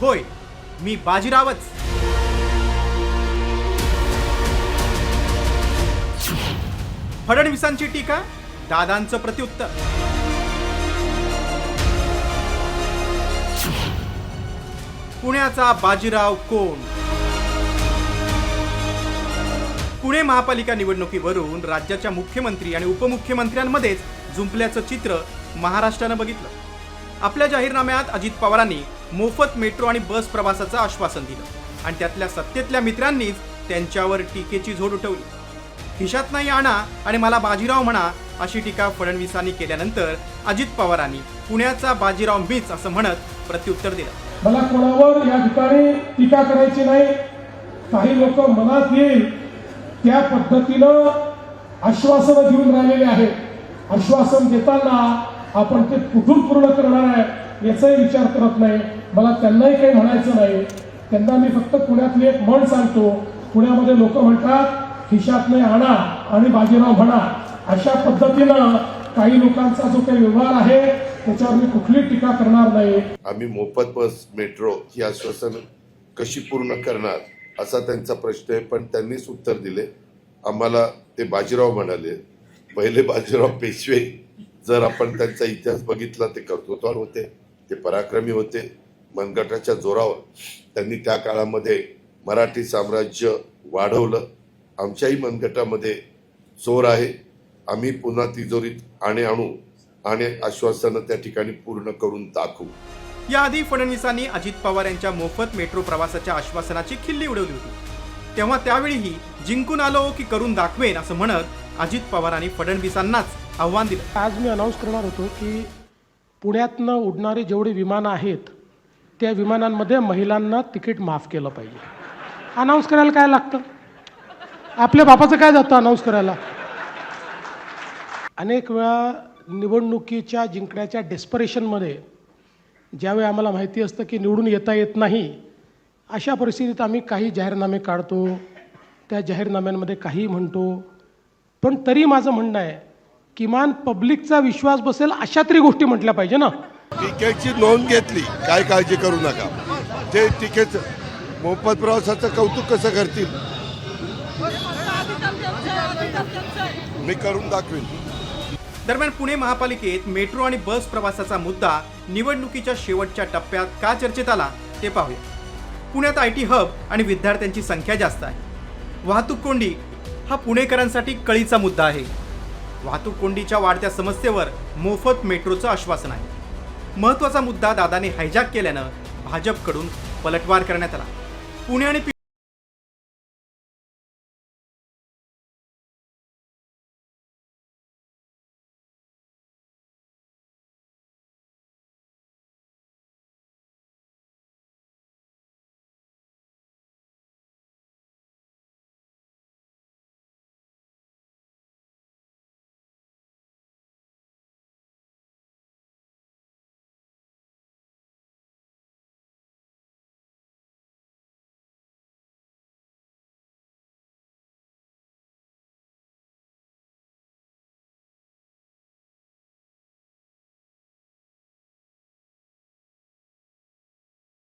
होय, मी बाजीरावच. फडणवीसांची टीका, दादांचं प्रत्युत्तर. पुण्याचा बाजीराव कोण? पुणे महापालिका निवडणुकीवरून राज्याच्या मुख्यमंत्री आणि उपमुख्यमंत्र्यांमध्येच जुंपल्याचं चित्र महाराष्ट्रानं बघितलं. आपल्या जाहीरनाम्यात अजित पवारांनी मोफत मेट्रो आणि बस प्रवासाचं आश्वासन दिलं आणि त्यातल्या सत्तेतल्या मित्रांनीच त्यांच्यावर टीकेची झोड उठवली. खिशात नाही आणा आणि मला बाजीराव म्हणा, अशी टीका फडणवीसांनी केल्यानंतर अजित पवारांनी पुण्याचा बाजीराव मीच असं म्हणत प्रत्युत्तर दिलं. मला कोणावर या ठिकाणी टीका करायची नाही. काही लोक मनात येईल त्या पद्धतीनं आश्वासनं देऊन राहिलेले आहेत. आश्वासन देताना आपण ते कुठून पूर्ण करणार आहे याचाही विचार करत नाही. मला त्यांनाही काही म्हणायचं नाही. त्यांना मी फक्त पुण्यातली एक म्हण सांगतो. पुण्यामध्ये लोक म्हणतात खिशात नाही आणा आणि बाजीराव म्हणा. अशा पद्धतीनं काही लोकांचा जो काही व्यवहार आहे त्याच्यावर मी कुठली टीका करणार नाही. आम्ही मोफत बस मेट्रो ही आश्वासन कशी पूर्ण करणार असा त्यांचा प्रश्न आहे, पण त्यांनीच उत्तर दिले. आम्हाला ते बाजीराव म्हणाले. पहिले बाजीराव पेशवे, जर आपण त्यांचा इतिहास बघितला ते कर्तृत्ववान होते, ते पराक्रमी होते. मनगटाच्या जोरावर त्यांनी त्या काळामध्ये मराठी साम्राज्य वाढवलं. आमच्याही मनगटामध्ये जोर आहे. आम्ही पुन्हा तिजोरीत आणू आणि आश्वासनं त्या ठिकाणी पूर्ण करून दाखवू. याआधी फडणवीसांनी अजित पवार यांच्या मोफत मेट्रो प्रवासाच्या आश्वासनाची खिल्ली उडवली होती. तेव्हा त्यावेळीही जिंकून आलो की करून दाखवेन असं म्हणत अजित पवारांनी फडणवीसांनाच आव्हान दिलं. आज मी अनाऊन्स करणार होतो की पुण्यातनं उडणारे जेवढे विमानं आहेत त्या विमानांमध्ये महिलांना तिकीट माफ केलं पाहिजे. अनाऊन्स करायला काय लागतं? आपल्या बापाचं काय जातं अनाऊन्स करायला? अनेक वेळा निवडणुकीच्या जिंकण्याच्या डेस्परेशनमध्ये ज्यावेळी आम्हाला माहिती असतं की निवडून येता येत नाही, अशा परिस्थितीत आम्ही काही जाहीरनामे काढतो. त्या जाहीरनाम्यांमध्ये काही म्हणतो. पण तरी माझं म्हणणं आहे किमान पब्लिकचा विश्वास बसेल अशा तरी गोष्टी म्हटल्या पाहिजे ना. तिकीटची नोंद घेतली, काय काळजी करू नका. ते तिकीट मोफत प्रवासाचं कौतुक कसं करतील मी करून दाखवेन. दरम्यान पुणे महापालिकेत मेट्रो आणि बस प्रवासाचा मुद्दा निवडणुकीच्या शेवटच्या टप्प्यात का चर्चेत आला ते पाहूया. पुण्यात IT हब आणि विद्यार्थ्यांची संख्या जास्त आहे. वाहतूक कोंडी हा पुणेकरांसाठी कळीचा मुद्दा आहे. वाहतूक कोंडीच्या वाढत्या समस्येवर मोफत मेट्रोचं आश्वासन आहे. महत्त्वाचा मुद्दा दादाने हायजॅक केल्यानं भाजपकडून पलटवार करण्यात आला. पुणे आणि